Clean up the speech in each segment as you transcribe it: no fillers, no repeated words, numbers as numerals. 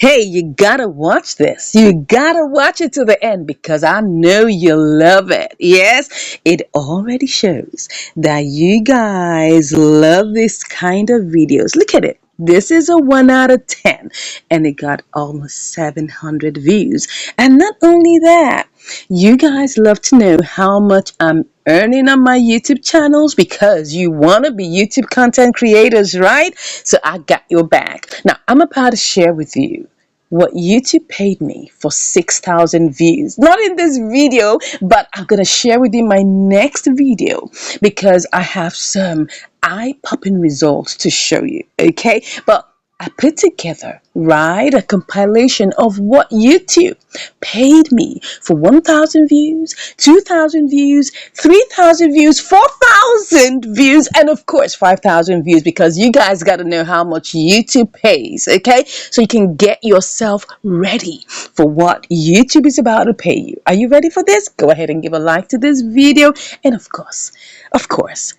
Hey, you gotta watch this. You gotta watch it to the end because I know you love it. Yes, it already shows that you guys love this kind of videos. Look at it. This is a 1 out of 10 and it got almost 700 views. And not only that, you guys love to know how much I'm earning on my YouTube channels because you want to be YouTube content creators, right? So I got your back. Now, I'm about to share with you what YouTube paid me for 6,000 views. Not in this video, but I'm going to share with you my next video because I have some eye-popping results to show you, okay? But I put together, right, a compilation of what YouTube paid me for 1,000 views, 2,000 views, 3,000 views, 4,000 views, and of course 5,000 views because you guys got to know how much YouTube pays, okay? So you can get yourself ready for what YouTube is about to pay you. Are you ready for this? Go ahead and give a like to this video and of course,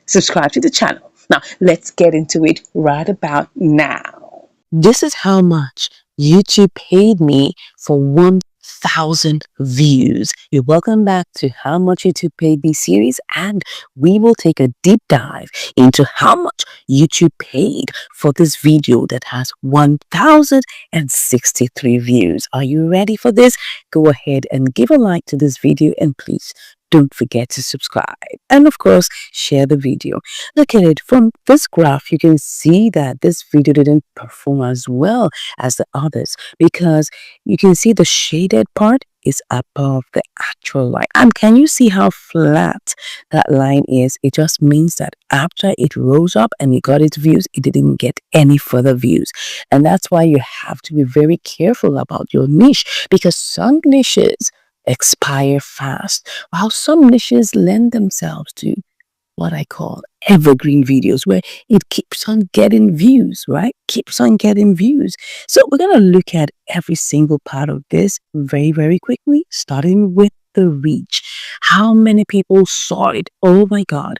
subscribe to the channel. Now, let's get into it right about now. This is how much YouTube paid me for 1,000 views. You're welcome back to How Much YouTube Paid Me series, and we will take a deep dive into how much YouTube paid for this video that has 1,063 views. Are you ready for this? Go ahead and give a like to this video, and please don't forget to subscribe. And of course, share the video. Look at it. From this graph, you can see that this video didn't perform as well as the others because you can see the shaded part is above the actual line. And can you see how flat that line is? It just means that after it rose up and it got its views, it didn't get any further views. And that's why you have to be very careful about your niche because some niches expire fast, while some niches lend themselves to what I call evergreen videos where it keeps on getting views, right? Keeps on getting views. So we're going to look at every single part of this very, very quickly, starting with the reach. How many people saw it? Oh my God.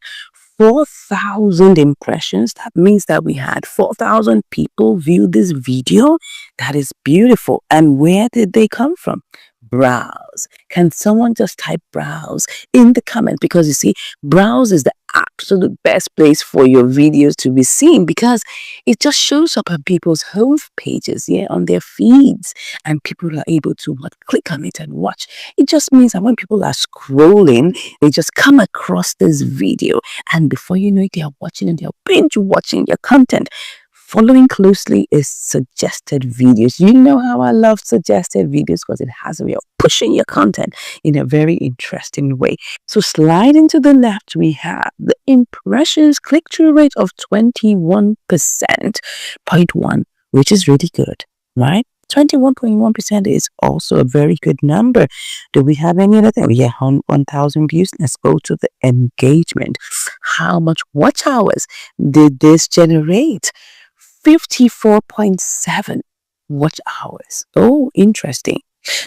4,000 impressions. That means that we had 4,000 people view this video. That is beautiful. And where did they come from? Browse. Can someone just type browse in the comment? Because you see, browse is the absolute best place for your videos to be seen because it just shows up on people's home pages, yeah, on their feeds, and people are able to click on it and watch. It just means that when people are scrolling, they just come across this video, and before you know it, they are watching and they are binge watching your content. Following closely is suggested videos. You know how I love suggested videos because it has a way of pushing your content in a very interesting way. So sliding to the left, we have the impressions click-through rate of 21.1%, which is really good, right? 21.1% is also a very good number. Do we have any other thing? We have 1,000 views. Let's go to the engagement. How much watch hours did this generate? 54.7 watch hours. Oh, interesting.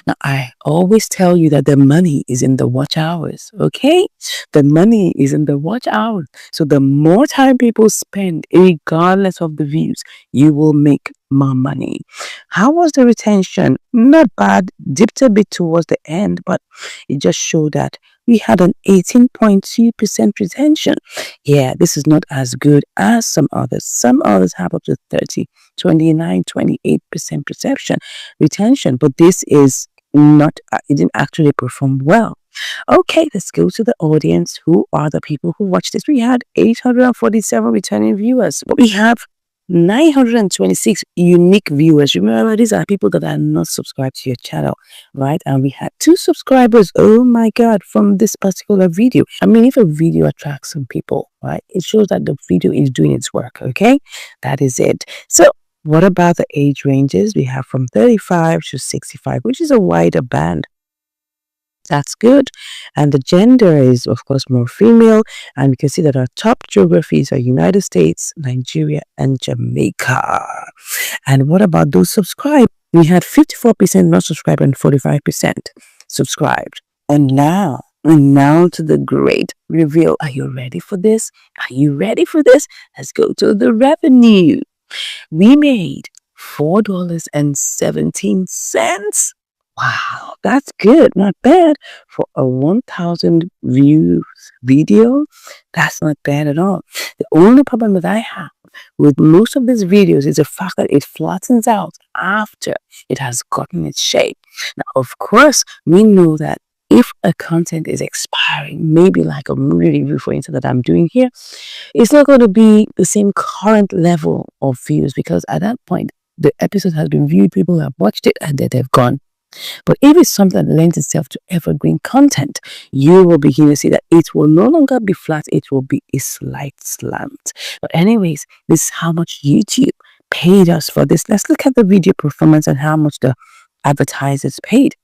Now, I always tell you that the money is in the watch hours, okay? The money is in the watch hours. So the more time people spend, regardless of the views, you will make more money. How was the retention? Not bad. Dipped a bit towards the end, but it just showed that we had an 18.2% retention. Yeah, this is not as good as some others. Some others have up to 30, 29, 28% retention, but this is not, it didn't actually perform well. Okay, let's go to the audience. Who are the people who watched this? We had 847 returning viewers. We have 926 unique viewers. Remember, these are people that are not subscribed to your channel, right? And we had 2 subscribers. Oh my God, from this particular video. I mean, if a video attracts some people, right, it shows that the video is doing its work, okay? That is it. So what about the age ranges? We have from 35 to 65, which is a wider band. That's good. And the gender is, of course, more female. And we can see that our top geographies are United States, Nigeria, and Jamaica. And what about those subscribed? We had 54% not subscribed and 45% subscribed. And now to the great reveal. Are you ready for this? Are you ready for this? Let's go to the revenue. We made $4.17. Wow, that's good. Not bad for a 1,000 views video. That's not bad at all. The only problem that I have with most of these videos is the fact that it flattens out after it has gotten its shape. Now, of course, we know that if a content is expiring, maybe like a movie review, for instance, that I'm doing here, it's not going to be the same current level of views because at that point, the episode has been viewed, people have watched it, and then they've gone. But if it's something that lends itself to evergreen content, you will begin to see that it will no longer be flat, it will be a slight slant. But anyways, this is how much YouTube paid us for this. Let's look at the video performance and how much the advertisers paid.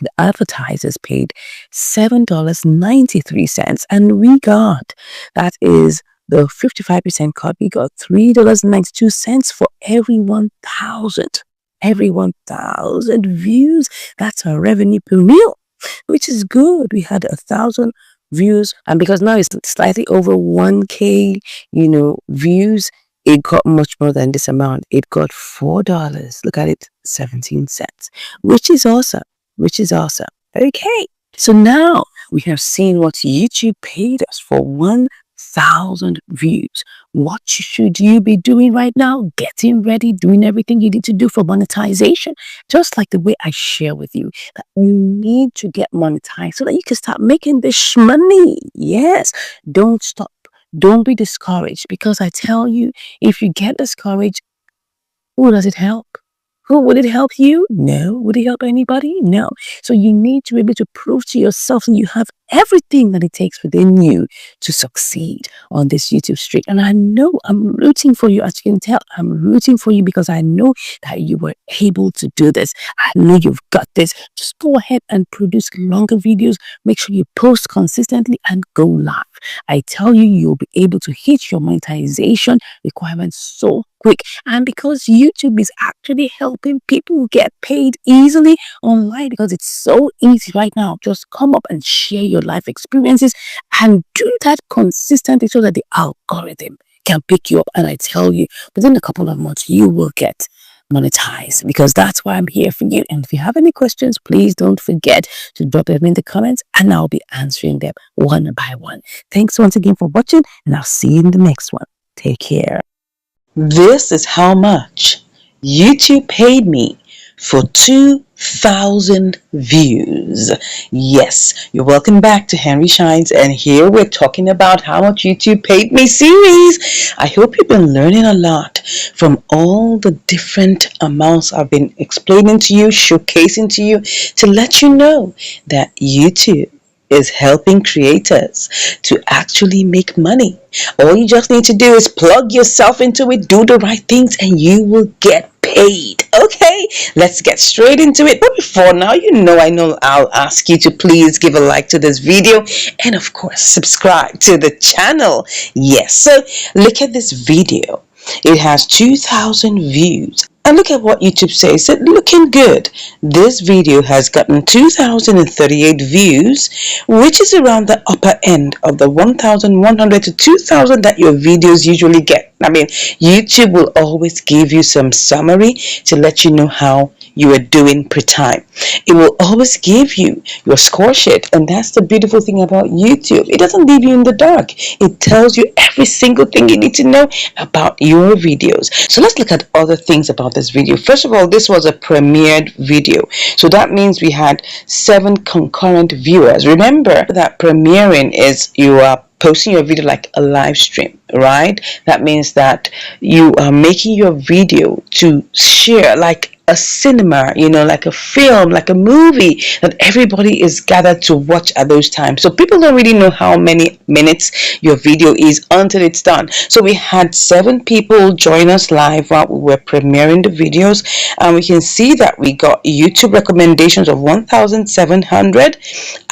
The advertisers paid $7.93, and we got, that is the 55% cut, we got $3.92 for every 1,000. Every 1,000 views, that's our revenue per meal, which is good. We had 1,000 views, and because now it's slightly over 1K, views, it got much more than this amount. It got $4. Look at it, 17 cents, which is awesome. Okay, so now we have seen what YouTube paid us for 1,000 views. What should you be doing right now? Getting ready, doing everything you need to do for monetization. Just like the way I share with you that you need to get monetized so that you can start making this money. Yes, don't stop. Don't be discouraged, because I tell you, if you get discouraged, who does it help? Who would it help you? No. Would it help anybody? No. So you need to be able to prove to yourself that you have everything that it takes within you to succeed on this YouTube streak. And I know I'm rooting for you. As you can tell, I'm rooting for you because I know that you were able to do this. I know you've got this. Just go ahead and produce longer videos. Make sure you post consistently and go live. I tell you, you'll be able to hit your monetization requirements so quick. And because YouTube is actually helping people get paid easily online, because it's so easy right now, just come up and share your life experiences and do that consistently so that the algorithm can pick you up. And I tell you, within a couple of months, you will get monetized, because that's why I'm here for you. And if you have any questions, please don't forget to drop them in the comments and I'll be answering them one by one. Thanks once again for watching, and I'll see you in the next one. Take care. This is how much YouTube paid me for 2,000 views. Yes, you're welcome back to Henry Shines, and here we're talking about how much YouTube paid me series. I hope you've been learning a lot from all the different amounts I've been explaining to you, showcasing to you, to let you know that YouTube is helping creators to actually make money. All you just need to do is plug yourself into it, do the right things, and you will get paid. Okay, let's get straight into it. But before now, I know I'll ask you to please give a like to this video and of course subscribe to the channel. Yes, so look at this video. It has 2,000 views. And look at what YouTube says. It's looking good. This video has gotten 2,038 views, which is around the upper end of the 1,100 to 2,000 that your videos usually get. I mean, YouTube will always give you some summary to let you know how you are doing per time. It will always give you your score sheet, and that's the beautiful thing about YouTube. It doesn't leave you in the dark. It tells you every single thing you need to know about your videos. So let's look at other things about this video. First of all, this was a premiered video, so that means we had 7 concurrent viewers. Remember that premiering is you are posting your video like a live stream, right? That means that you are making your video to share like a cinema, like a film, like a movie that everybody is gathered to watch at those times. So people don't really know how many minutes your video is until it's done. So we had 7 people join us live while we were premiering the videos, and we can see that we got YouTube recommendations of 1,700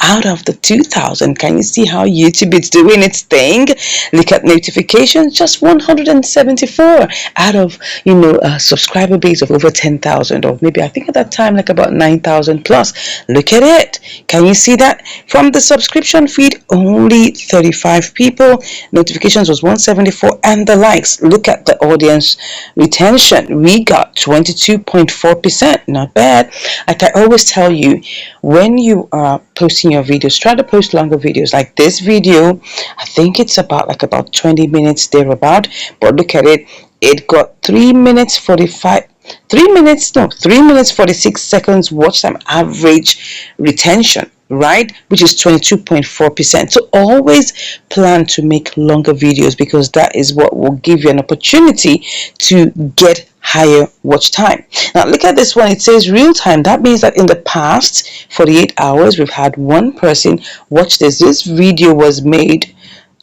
out of the 2,000. Can you see how YouTube is doing its thing? Look at notifications, just 174 out of a subscriber base of over 10,000. 10,000, or maybe I think at that time like about 9,000 plus. Look at it. Can you see that? From the subscription feed, only 35 people. Notifications was 174, and the likes. Look at the audience retention. We got 22.4%. Not bad. Like I always tell you, when you are posting your videos, try to post longer videos. Like this video, I think it's about 20 minutes thereabout, but look at it. It got 3 minutes 46 seconds watch time average retention, right, which is 22.4%. So always plan to make longer videos, because that is what will give you an opportunity to get higher watch time. Now look at this one. It says real time. That means that in the past 48 hours we've had one person watch this video was made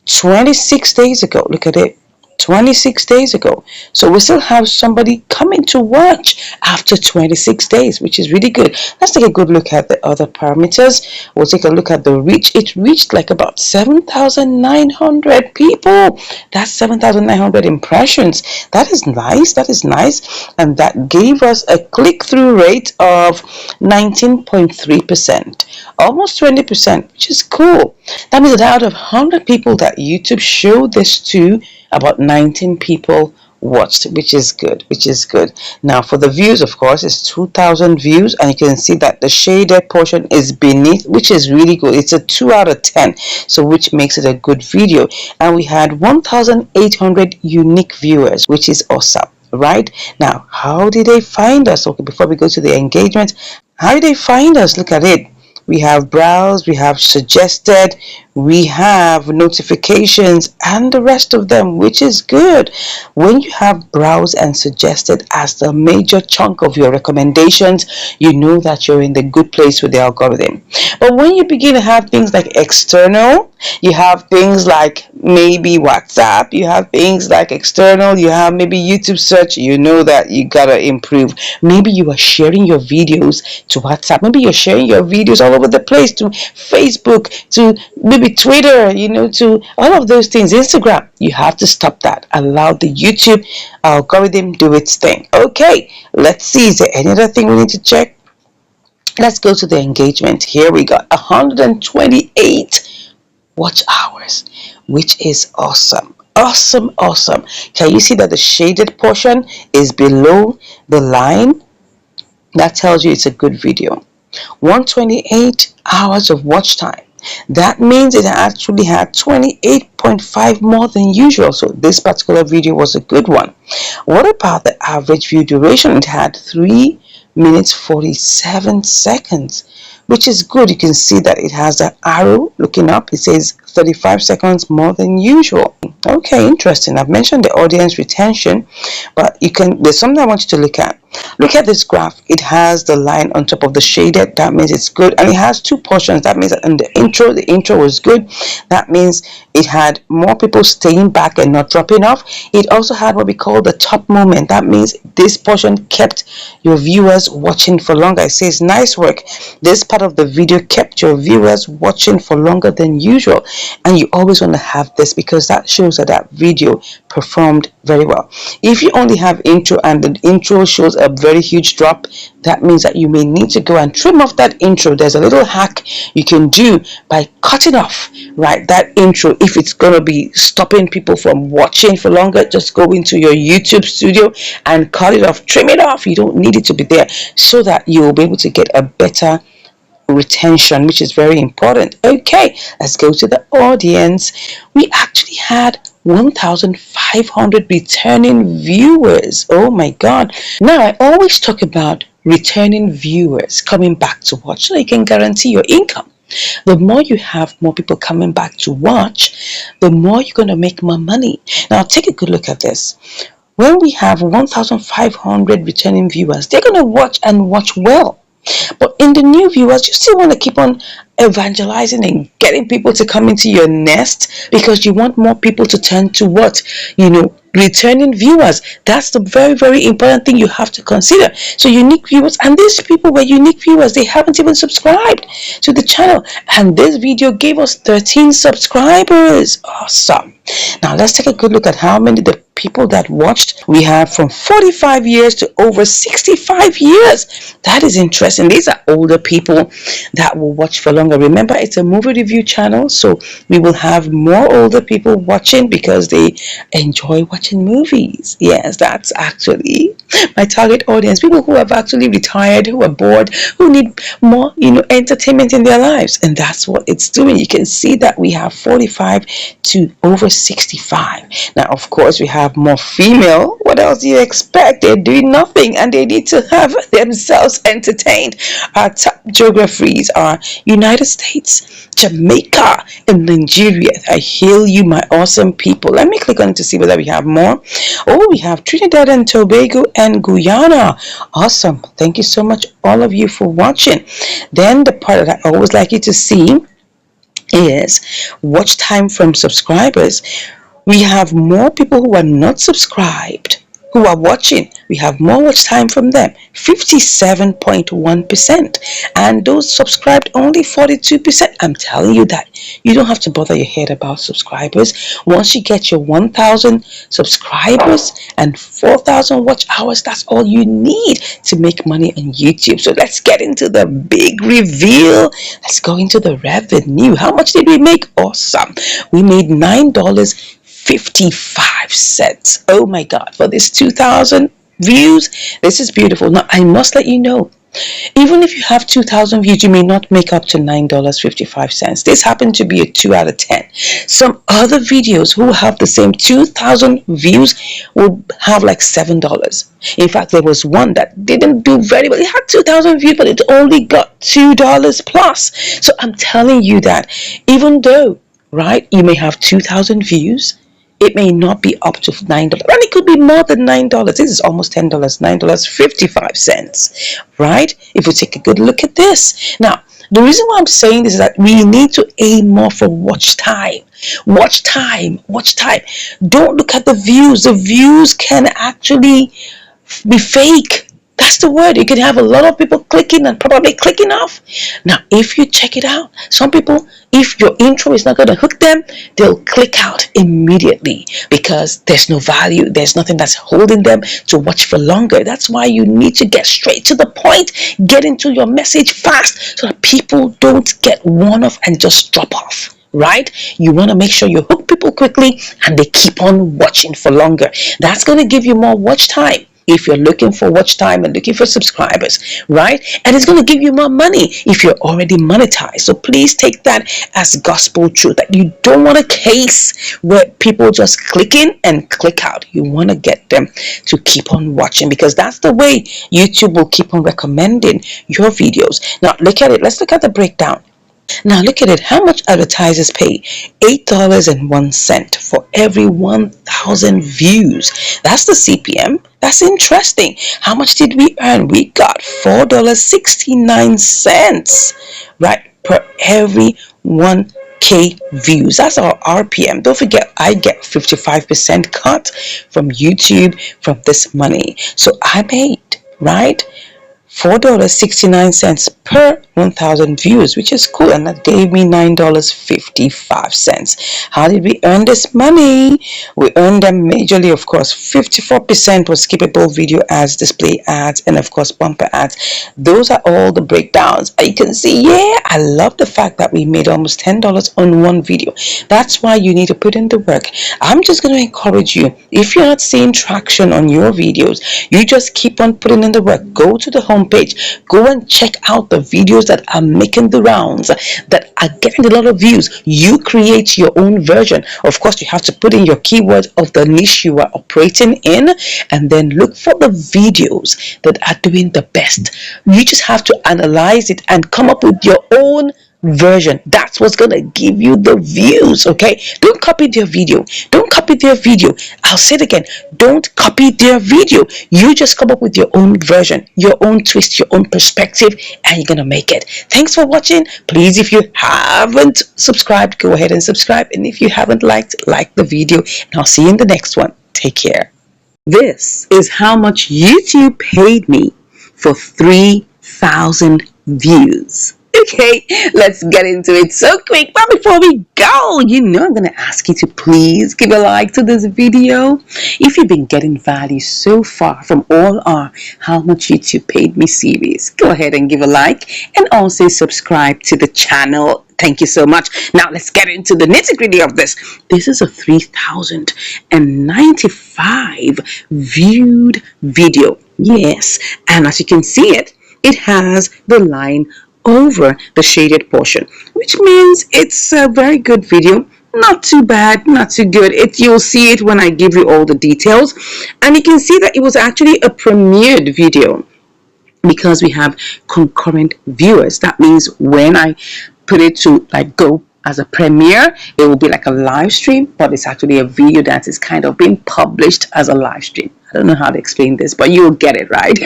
26 days ago. Look at it. 26 days ago. So we still have somebody coming to watch after 26 days, which is really good. Let's take a good look at the other parameters. We'll take a look at the reach. It reached like about 7,900 people. That's 7,900 impressions. That is nice. That is nice. And that gave us a click-through rate of 19.3%. Almost 20%, which is cool. That means that out of 100 people that YouTube showed this to, about 19 people watched, which is good, Now for the views, of course, it's 2,000 views, and you can see that the shaded portion is beneath, which is really good. It's a 2 out of 10, so which makes it a good video. And we had 1,800 unique viewers, which is awesome. Right now, how did they find us? Okay, before we go to the engagement, how did they find us? Look at it. We have browse, we have suggested, we have notifications, and the rest of them, which is good. When you have browse and suggested as the major chunk of your recommendations, you know that you're in the good place with the algorithm. But when you begin to have things like external, you have things like maybe WhatsApp, you have things like external, you have maybe YouTube search, you know that you gotta improve. Maybe you are sharing your videos to WhatsApp, maybe you're sharing your videos all over the place, to Facebook, to maybe Twitter, to all of those things, Instagram. You have to stop that. Allow the YouTube algorithm do its thing. Okay, let's see. Is there any other thing we need to check? Let's go to the engagement. Here we got 128 watch hours, which is awesome. Awesome. Can you see that the shaded portion is below the line? That tells you it's a good video. 128 hours of watch time. That means it actually had 28.5 more than usual. So this particular video was a good one. What about the average view duration? It had 3 minutes 47 seconds, which is good. You can see that it has an arrow looking up. It says 35 seconds more than usual. Okay, interesting. I've mentioned the audience retention, but there's something I want you to look at. Look at this graph. It has the line on top of the shaded. That means it's good. And it has two portions. That means that in the intro was good. That means it had more people staying back and not dropping off. It also had what we call the top moment. That means this portion kept your viewers watching for longer. It says, nice work. This part of the video kept your viewers watching for longer than usual. And you always want to have this, because that shows that video performed very well. If you only have intro and the intro shows a very huge drop, that means that you may need to go and trim off that intro. There's a little hack you can do by cutting off, right, that intro. If it's going to be stopping people from watching for longer, just go into your YouTube studio and cut it off, trim it off. You don't need it to be there, so that you'll be able to get a better retention, which is very important. Okay, let's go to the audience. We actually had 1,500 returning viewers. Oh my God. Now, I always talk about returning viewers coming back to watch, so you can guarantee your income. The more you have more people coming back to watch, the more you're going to make more money. Now, take a good look at this. When we have 1,500 returning viewers, they're going to watch and watch well. But in the new viewers, you still want to keep on evangelizing and getting people to come into your nest, because you want more people to turn to what? Returning viewers. That's the very, very important thing you have to consider. So unique viewers, and these people were unique viewers. They haven't even subscribed to the channel. And this video gave us 13 subscribers. Awesome. Now let's take a good look at how many the people that watched. We have from 45 years to over 65 years. That is interesting. These are older people that will watch for longer. Remember, it's a movie review channel, so we will have more older people watching because they enjoy watching movies. Yes, that's actually my target audience. People who have actually retired, who are bored, who need more, entertainment in their lives. And that's what it's doing. You can see that we have 45 to over 65. Now, of course, we have more female. What else do you expect? They're doing nothing and they need to have themselves entertained. Our top geographies are United States, Jamaica, and Nigeria. I hail you, my awesome people. Let me click on it to see whether we have more. Oh, we have Trinidad and Tobago and Guyana. Awesome. Thank you so much, all of you, for watching. Then the part that I always like you to see is watch time from subscribers. We have more people who are not subscribed who are watching. We have more watch time from them, 57.1%, and those subscribed only 42%. I'm telling you that you don't have to bother your head about subscribers. Once you get your 1,000 subscribers and 4,000 watch hours, that's all you need to make money on YouTube. So let's get into the big reveal. Let's go into the revenue. How much did we make? Awesome. We made $9.55. Oh my God, for this 2,000 views. This is beautiful. Now, I must let you know, even if you have 2,000 views, you may not make up to $9.55. This happened to be a 2 out of 10. Some other videos who have the same 2,000 views will have like $7. In fact, there was one that didn't do very well. It had 2,000 views, but it only got $2 plus. So I'm telling you that even though, right, you may have 2,000 views, it may not be up to $9, and it could be more than $9. This is almost $10, $9.55, right? If we take a good look at this. Now, the reason why I'm saying this is that we need to aim more for watch time. Watch time. Don't look at the views. The views can actually be fake. That's the word. You can have a lot of people clicking and probably clicking off. Now, if you check it out, some people, if your intro is not going to hook them, they'll click out immediately because there's no value. There's nothing that's holding them to watch for longer. That's why you need to get straight to the point. Get into your message fast so that people don't get worn off and just drop off. Right? You want to make sure you hook people quickly and they keep on watching for longer. That's going to give you more watch time if you're looking for watch time and looking for subscribers, right? And it's going to give you more money if you're already monetized. So please take that as gospel truth, that you don't want a case where people just click in and click out. You want to get them to keep on watching because that's the way YouTube will keep on recommending your videos. Now look at it. Let's look at the breakdown. Now look at it. How much advertisers pay? $8.01 for every 1,000 views. That's the CPM. That's interesting. How much did we earn? We got $4.69, right, per every 1K views. That's our RPM. Don't forget, I get 55% cut from YouTube from this money. So I made, right, $4.69 per 1,000 views, which is cool, and that gave me $9.55. How did we earn this money? We earned them majorly, of course. 54% was skippable video ads, display ads, and of course bumper ads. Those are all the breakdowns. You can see, yeah, I love the fact that we made almost $10 on one video. That's why you need to put in the work. I'm just going to encourage you, if you're not seeing traction on your videos, you just keep on putting in the work. Go to the home page, go and check out the videos that are making the rounds, that are getting a lot of views. You create your own version. Of course, you have to put in your keywords of the niche you are operating in, and then look for the videos that are doing the best. You just have to analyze it and come up with your own version. That's what's gonna give you the views. Okay, don't copy their video. I'll say it again, don't copy their video. You just come up with your own version, your own twist, your own perspective, and you're gonna make it. Thanks for watching. Please, if you haven't subscribed, go ahead and subscribe, and if you haven't liked, like the video, and I'll see you in the next one. Take care. This is how much YouTube paid me for 3,000 views. Okay, let's get into it so quick. But before we go, I'm going to ask you to please give a like to this video. If you've been getting value so far from all our How Much YouTube Paid Me series, go ahead and give a like and also subscribe to the channel. Thank you so much. Now let's get into the nitty-gritty of this. This is a 3,095 viewed video. Yes, and as you can see it has the line over the shaded portion, which means it's a very good video. Not too bad, not too good. You'll see it when I give you all the details, and you can see that it was actually a premiered video because we have concurrent viewers. That means when I put it to like go as a premiere, it will be like a live stream, but it's actually a video that is kind of being published as a live stream. I don't know how to explain this, but you'll get it, right?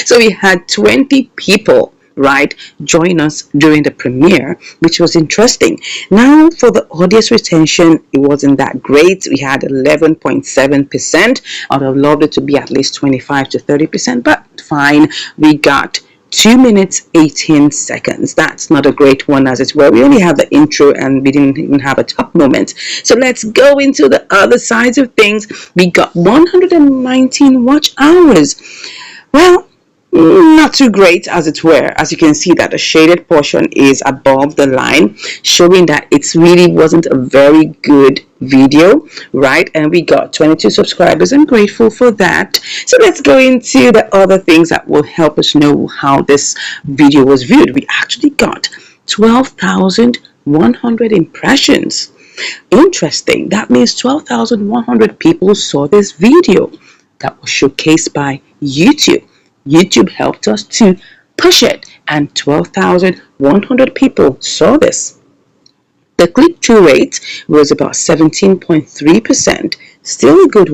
So we had 20 people, right, join us during the premiere, which was interesting. Now for the audience retention, it wasn't that great. We had 11.7%. I would have loved it to be at least 25 to 30%, but fine. We got 2 minutes 18 seconds. That's not a great one as it were. We only have the intro and we didn't even have a top moment. So let's go into the other sides of things. We got 119 watch hours. Well, not too great as it were. As you can see that the shaded portion is above the line, showing that it really wasn't a very good video, right? And we got 22 subscribers. I'm grateful for that. So let's go into the other things that will help us know how this video was viewed. We actually got 12,100 impressions. Interesting. That means 12,100 people saw this video that was showcased by YouTube. YouTube helped us to push it, and 12,100 people saw this. The click-through rate was about 17.3%. Still a good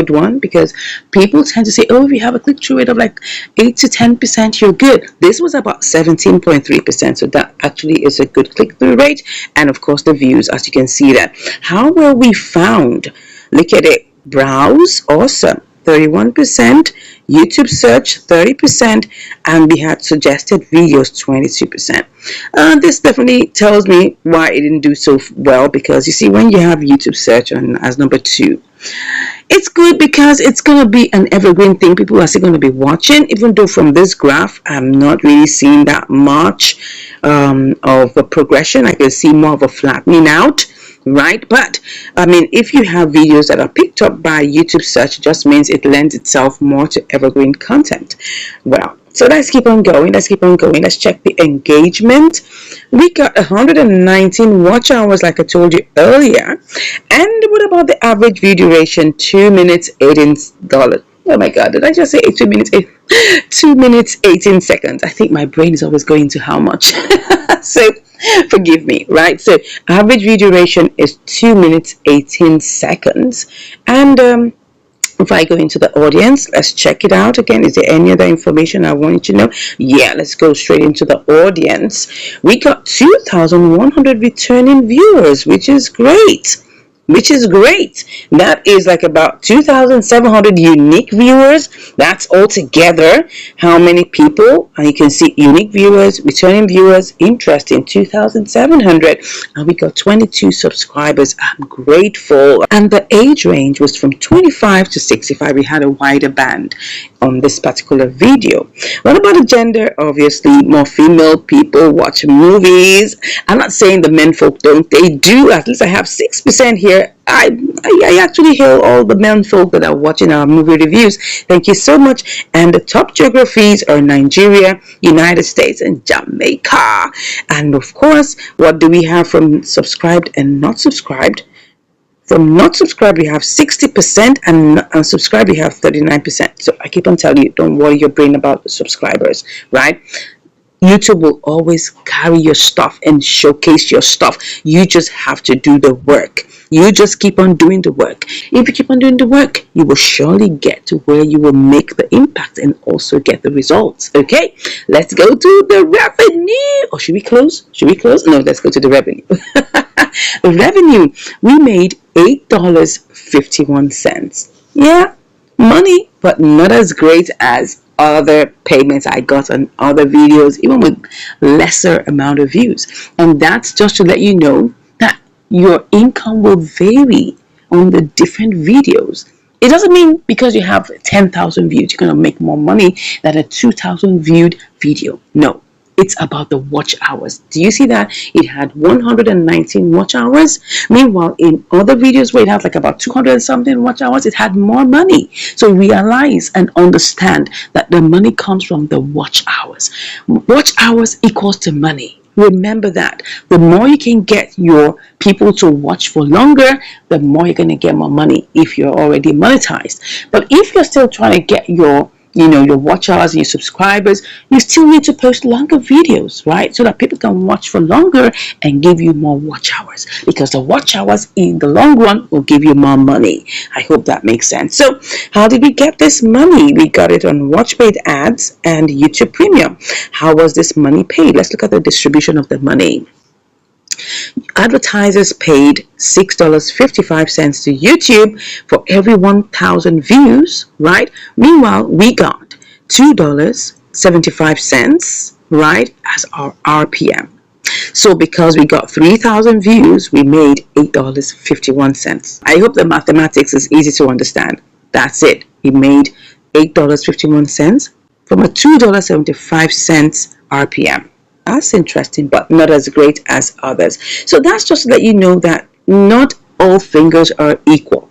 one, because people tend to say, oh, if you have a click-through rate of like 8 to 10%, you're good. This was about 17.3%, so that actually is a good click-through rate. And of course, the views, as you can see that. How were we found? Look at it. Browse, awesome. 31%, YouTube search 30%, and we had suggested videos 22%. This definitely tells me why it didn't do so well, because you see, when you have YouTube search on as number 2, it's good because it's going to be an evergreen thing. People are still going to be watching, even though from this graph I'm not really seeing that much of a progression. I can see more of a flattening out, right? But I mean, if you have videos that are picked up by YouTube search, it just means it lends itself more to evergreen content. Well, so let's keep on going. Let's check the engagement. We got 119 watch hours, like I told you earlier. And what about the average view duration? 2 minutes $18. Oh my god, did I just say 2 minutes 2 minutes 18 seconds? I think my brain is always going to how much. So forgive me, right? So average view duration is 2 minutes 18 seconds. And if I go into the audience, let's check it out again. Is there any other information I want you to know? Yeah, let's go straight into the audience. We got 2,100 returning viewers, which is great. That is like about 2,700 unique viewers. That's altogether how many people. And you can see unique viewers, returning viewers. Interesting, 2,700. And we got 22 subscribers. I'm grateful. And the age range was from 25 to 65. We had a wider band on this particular video. What about the gender? Obviously, more female people watch movies. I'm not saying the men folk don't. They do. At least I have 6% here. I actually hail all the men folk that are watching our movie reviews. Thank you so much. And the top geographies are Nigeria, United States, and Jamaica. And of course, what do we have from subscribed and not subscribed? From not subscribed, we have 60%, and unsubscribed, we have 39%. So I keep on telling you, don't worry your brain about the subscribers, right? YouTube will always carry your stuff and showcase your stuff. You just have to do the work. You just keep on doing the work. If you keep on doing the work, you will surely get to where you will make the impact and also get the results. Okay, let's go to the revenue. Or should we close? No, let's go to the revenue. The revenue, we made $8.51. Yeah, money, but not as great as other payments I got on other videos, even with lesser amount of views. And that's just to let you know that your income will vary on the different videos. It doesn't mean because you have 10,000 views, you're going to make more money than a 2,000 viewed video. No, it's about the watch hours. Do you see that? It had 119 watch hours. Meanwhile, in other videos where it had like about 200 and something watch hours, it had more money. So realize and understand that the money comes from the watch hours. Watch hours equals to money. Remember that. The more you can get your people to watch for longer, the more you're going to get more money if you're already monetized. But if you're still trying to get your watch hours and your subscribers, you still need to post longer videos, right? So that people can watch for longer and give you more watch hours, because the watch hours in the long run will give you more money. I hope that makes sense. So how did we get this money? We got it on watch paid ads and YouTube Premium. How was this money paid? Let's look at the distribution of the money. Advertisers paid $6.55 to YouTube for every 1,000 views, right? Meanwhile, we got $2.75, right, as our RPM. So because we got 3,000 views, we made $8.51. I hope the mathematics is easy to understand. That's it. We made $8.51 from a $2.75 RPM. That's interesting, but not as great as others. So that's just to let you know that not all fingers are equal.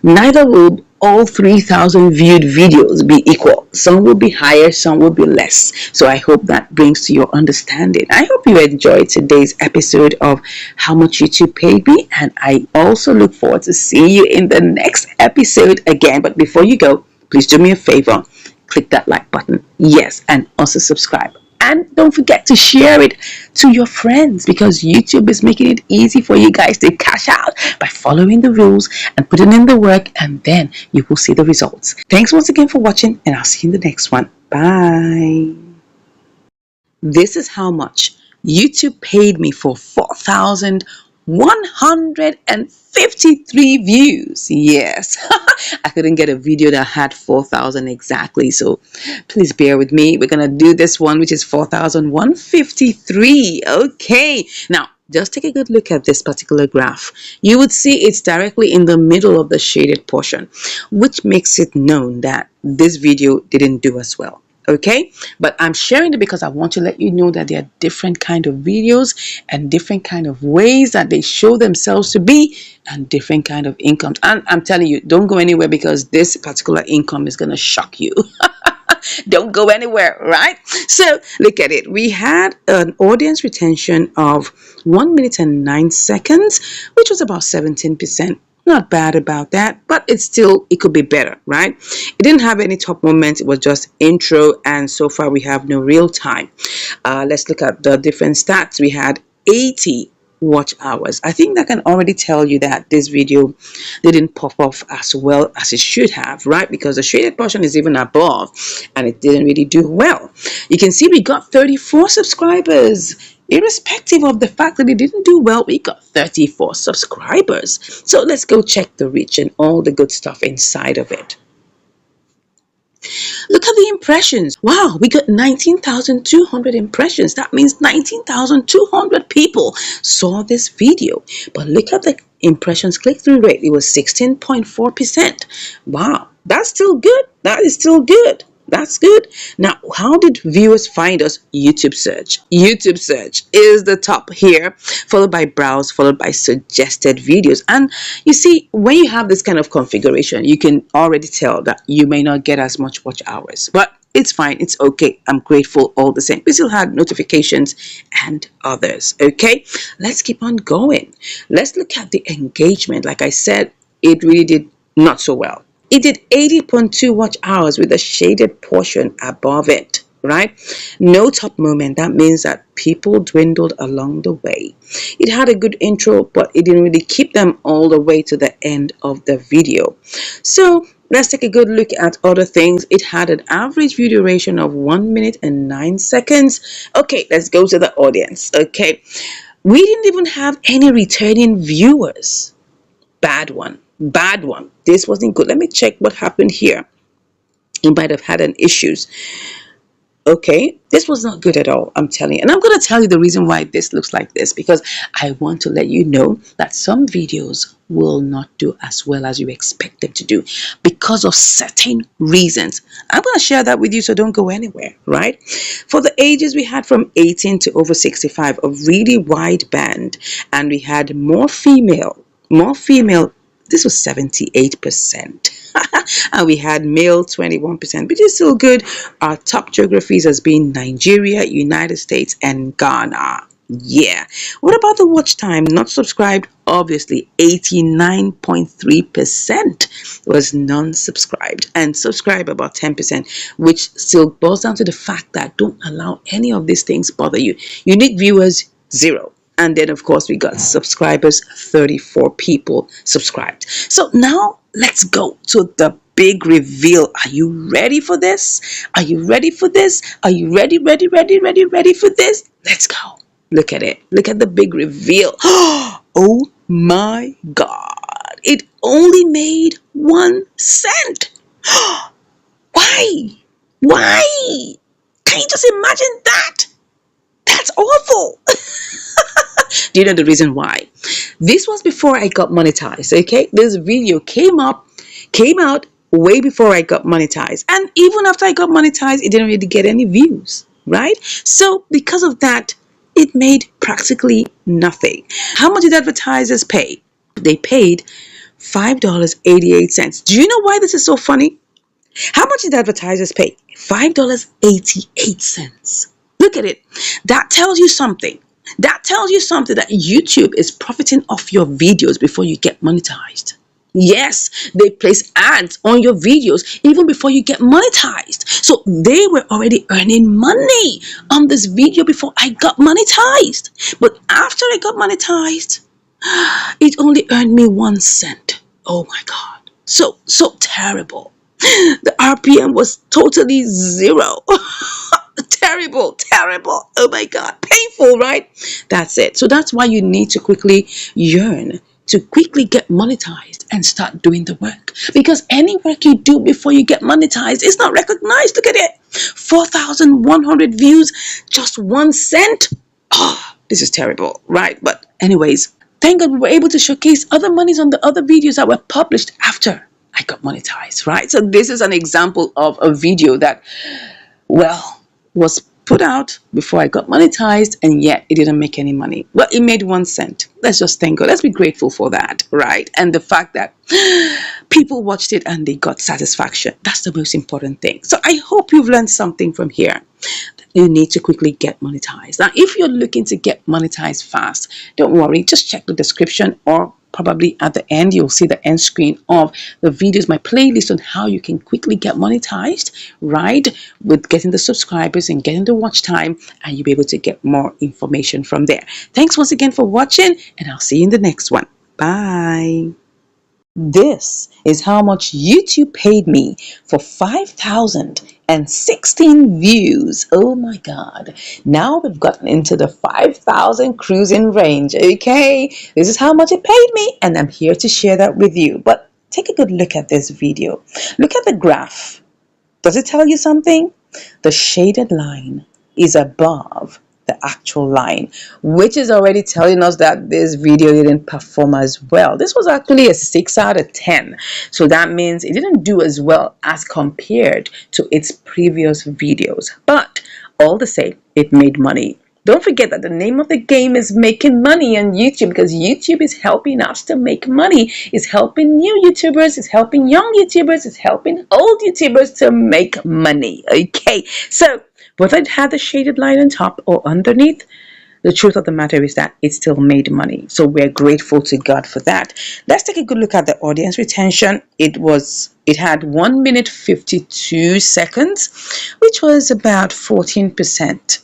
Neither will all 3,000 viewed videos be equal. Some will be higher, some will be less. So I hope that brings to your understanding. I hope you enjoyed today's episode of How Much YouTube Paid Me, and I also look forward to seeing you in the next episode again. But before you go, please do me a favor. Click that like button. Yes, and also subscribe. And don't forget to share it to your friends, because YouTube is making it easy for you guys to cash out by following the rules and putting in the work, and then you will see the results. Thanks once again for watching, and I'll see you in the next one. Bye. This is how much YouTube paid me for 4,153 views. Yes, I couldn't get a video that had 4,000 exactly, so please bear with me. We're gonna do this one, which is 4,153. Okay, now just take a good look at this particular graph. You would see it's directly in the middle of the shaded portion, which makes it known that this video didn't do as well. Okay, but I'm sharing it because I want to let you know that there are different kind of videos and different kind of ways that they show themselves to be, and different kind of incomes. And I'm telling you, don't go anywhere, because this particular income is going to shock you. Don't go anywhere, right? So look at it. We had an audience retention of 1 minute and 9 seconds, which was about 17%. Not bad about that, but it could be better, right? It didn't have any top moments. It was just intro, and so far we have no real time. Let's look at the different stats. We had 80 watch hours. I think that can already tell you that this video didn't pop off as well as it should have, right? Because the shaded portion is even above, and it didn't really do well. You can see we got 34 subscribers. Irrespective of the fact that it didn't do well, we got 34 subscribers. So let's go check the reach and all the good stuff inside of it. Look at the impressions. Wow, we got 19,200 impressions. That means 19,200 people saw this video. But look at the impressions click-through rate. It was 16.4%. Wow, that's still good. That is still good. That's good. Now, how did viewers find us? YouTube search. YouTube search is the top here, followed by browse, followed by suggested videos. And you see, when you have this kind of configuration, you can already tell that you may not get as much watch hours, but it's fine. It's okay. I'm grateful all the same. We still had notifications and others. Okay, let's keep on going. Let's look at the engagement. Like I said, it really did not so well. It did 80.2 watch hours with a shaded portion above it, right? No top moment. That means that people dwindled along the way. It had a good intro, but it didn't really keep them all the way to the end of the video. So let's take a good look at other things. It had an average view duration of 1 minute and 9 seconds. Okay, let's go to the audience. Okay, we didn't even have any returning viewers. Bad one. Bad one. This wasn't good. Let me check what happened here. It might have had an issues. Okay, this was not good at all, I'm telling you. And I'm going to tell you the reason why this looks like this, because I want to let you know that some videos will not do as well as you expect them to do because of certain reasons. I'm going to share that with you, so don't go anywhere, right? For the ages, we had from 18 to over 65, a really wide band, and we had more female. This was 78%. And we had male 21%, which is still good. Our top geographies has been Nigeria, United States, and Ghana. Yeah. What about the watch time? Not subscribed, obviously 89.3% was non-subscribed, and subscribe about 10%, which still boils down to the fact that don't allow any of these things bother you. Unique viewers, 0. And then, of course, we got subscribers, 34 people subscribed. So now let's go to the big reveal. Are you ready for this? Are you ready for this? Are you ready, ready for this? Let's go. Look at it. Look at the big reveal. Oh my God. It only made 1 cent. Why? Why? Can you just imagine that? That's awful. Do you know the reason why? This was before I got monetized, okay? This video came out way before I got monetized. And even after I got monetized, it didn't really get any views, right? So because of that, it made practically nothing. How much did advertisers pay? They paid $5.88. Do you know why this is so funny? How much did advertisers pay? $5.88. Look at it. That tells you something. That tells you something, that YouTube is profiting off your videos before you get monetized. Yes, they place ads on your videos even before you get monetized. So they were already earning money on this video before I got monetized. But after I got monetized, it only earned me 1 cent. Oh my God. So terrible. The RPM was totally 0. Terrible, terrible. Oh my God. Painful, right? That's it. So that's why you need to quickly yearn to quickly get monetized and start doing the work. Because any work you do before you get monetized is not recognized. Look at it. 4,100 views, just 1 cent. Oh, this is terrible, right? But anyways, thank God we were able to showcase other monies on the other videos that were published after I got monetized, right? So this is an example of a video that, well, was put out before I got monetized, and yet it didn't make any money. Well, it made 1 cent. Let's just thank God. Let's be grateful for that, right? And the fact that people watched it and they got satisfaction. That's the most important thing. So I hope you've learned something from here. You need to quickly get monetized. Now, if you're looking to get monetized fast, don't worry, just check the description, or probably at the end you'll see the end screen of the videos, my playlist on how you can quickly get monetized, right, with getting the subscribers and getting the watch time, and you'll be able to get more information from there. Thanks once again for watching, and I'll see you in the next one. Bye. This is how much YouTube paid me for 5,016 views. Oh my God. Now we've gotten into the 5,000 cruising range. Okay, this is how much it paid me, and I'm here to share that with you. But take a good look at this video. Look at the graph. Does it tell you something? The shaded line is above the actual line, which is already telling us that this video didn't perform as well. This was actually a 6 out of 10. So that means it didn't do as well as compared to its previous videos. But all the same, it made money. Don't forget that the name of the game is making money on YouTube, because YouTube is helping us to make money. It's helping new YouTubers, it's helping young YouTubers, it's helping old YouTubers to make money. Okay, so whether it had the shaded line on top or underneath, the truth of the matter is that it still made money. So we're grateful to God for that. Let's take a good look at the audience retention. It had 1 minute 52 seconds, which was about 14%.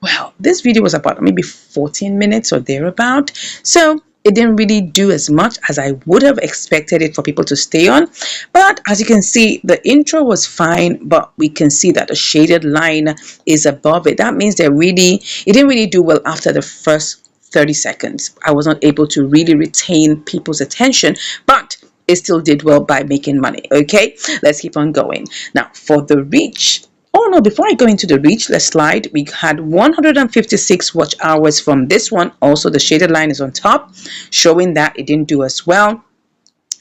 Well, this video was about maybe 14 minutes or thereabout. So it didn't really do as much as I would have expected it for people to stay on. But as you can see, the intro was fine, but we can see that the shaded line is above it. That means it didn't really do well after the first 30 seconds. I was not able to really retain people's attention, but it still did well by making money. Okay, let's keep on going. Now for the reach. Oh no, before I go into the reach, let's slide. We had 156 watch hours from this one. Also, the shaded line is on top, showing that it didn't do as well.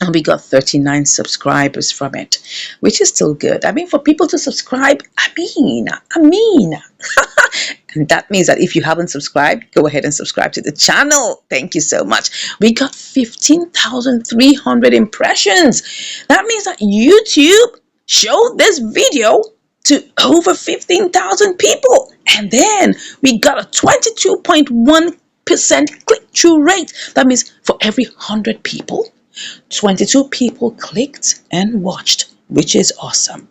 And we got 39 subscribers from it, which is still good. I mean, for people to subscribe, I mean, and that means that if you haven't subscribed, go ahead and subscribe to the channel. Thank you so much. We got 15,300 impressions. That means that YouTube showed this video to over 15,000 people. And then we got a 22.1% click-through rate. That means for every 100 people, 22 people clicked and watched, which is awesome.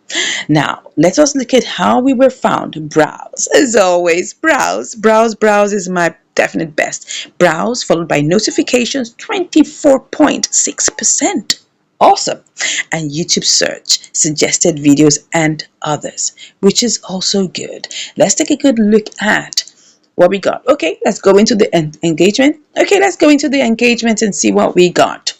Now, let us look at how we were found. Browse. As always, browse. Browse is my definite best. Browse followed by notifications, 24.6%. Awesome. And YouTube search, suggested videos, and others, which is also good. Let's take a good look at what we got. Okay, let's go into the engagement. Okay, let's go into the engagement and see what we got.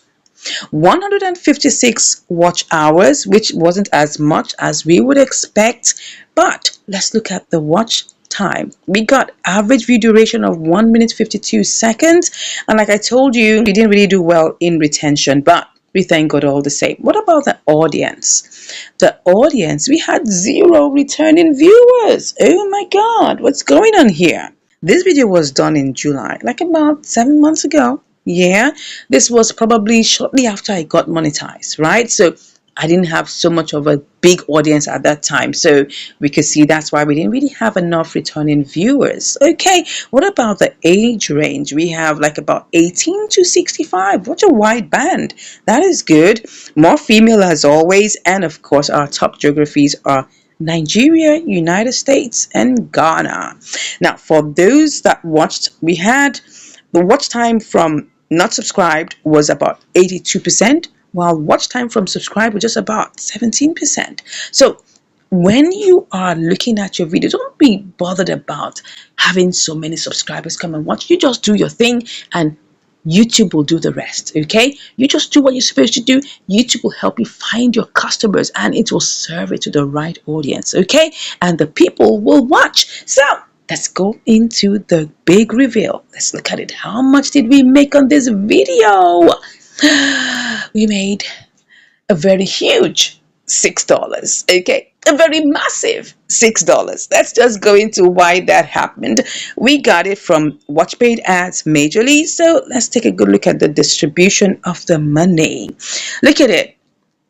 156 watch hours, which wasn't as much as we would expect, but let's look at the watch time. We got average view duration of 1 minute 52 seconds, and like I told you, we didn't really do well in retention, but we thank God all the same. What about the audience? The audience, we had 0 returning viewers. Oh my God, what's going on here? This video was done in July, like about 7 months ago. Yeah, this was probably shortly after I got monetized, right? So I didn't have so much of a big audience at that time. So we could see that's why we didn't really have enough returning viewers. Okay, what about the age range? We have like about 18 to 65. What a wide band. That is good. More female as always. And of course, our top geographies are Nigeria, United States, and Ghana. Now, for those that watched, we had the watch time from not subscribed was about 82%, while watch time from subscribed was just about 17%. So when you are looking at your video, don't be bothered about having so many subscribers come and watch. You just do your thing and YouTube will do the rest. Okay, you just do what you're supposed to do. YouTube will help you find your customers and it will serve it to the right audience. Okay, and the people will watch. So let's go into the big reveal. Let's look at it. How much did we make on this video? We made a very huge $6. Okay, a very massive $6. Let's just go into why that happened. We got it from watch paid ads majorly. So let's take a good look at the distribution of the money. Look at it.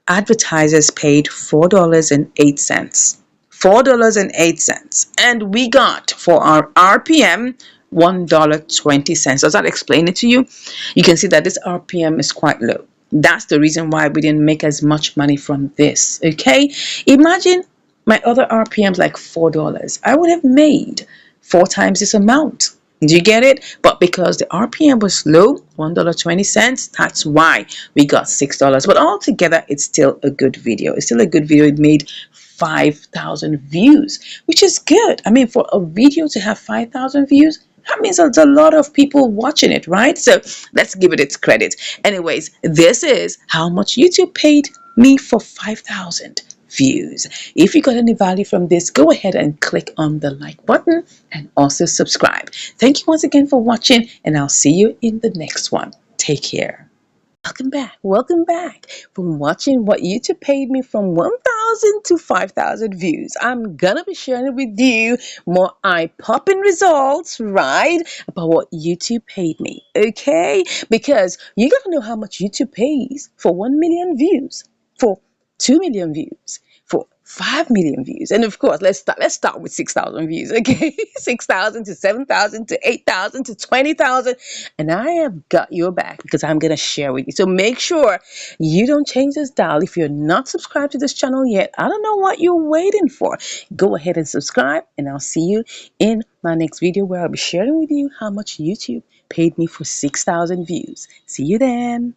Advertisers paid $4.08. $4.08. And we got for our RPM $1.20. Does that explain it to you? You can see that this RPM is quite low. That's the reason why we didn't make as much money from this. Okay, imagine my other RPMs like $4. I would have made 4 times this amount. Do you get it? But because the RPM was low, $1.20, that's why we got $6. But altogether, it's still a good video. It's still a good video. It made 5,000 views, which is good. I mean, for a video to have 5,000 views, that means there's a lot of people watching it, right? So let's give it its credit. Anyways, this is how much YouTube paid me for 5,000 views. If you got any value from this, go ahead and click on the like button and also subscribe. Thank you once again for watching, and I'll see you in the next one. Take care. Welcome back from watching what YouTube paid me from 1,000 to 5,000 views. I'm gonna be sharing with you more eye-popping results, right, about what YouTube paid me, okay? Because you gotta know how much YouTube pays for 1 million views, for 2 million views, for 5 million views. And of course, let's start with 6,000 views, okay? 6,000 to 7,000 to 8,000 to 20,000. And I have got your back because I'm going to share with you. So make sure you don't change this dial. If you're not subscribed to this channel yet, I don't know what you're waiting for. Go ahead and subscribe, and I'll see you in my next video where I'll be sharing with you how much YouTube paid me for 6,000 views. See you then.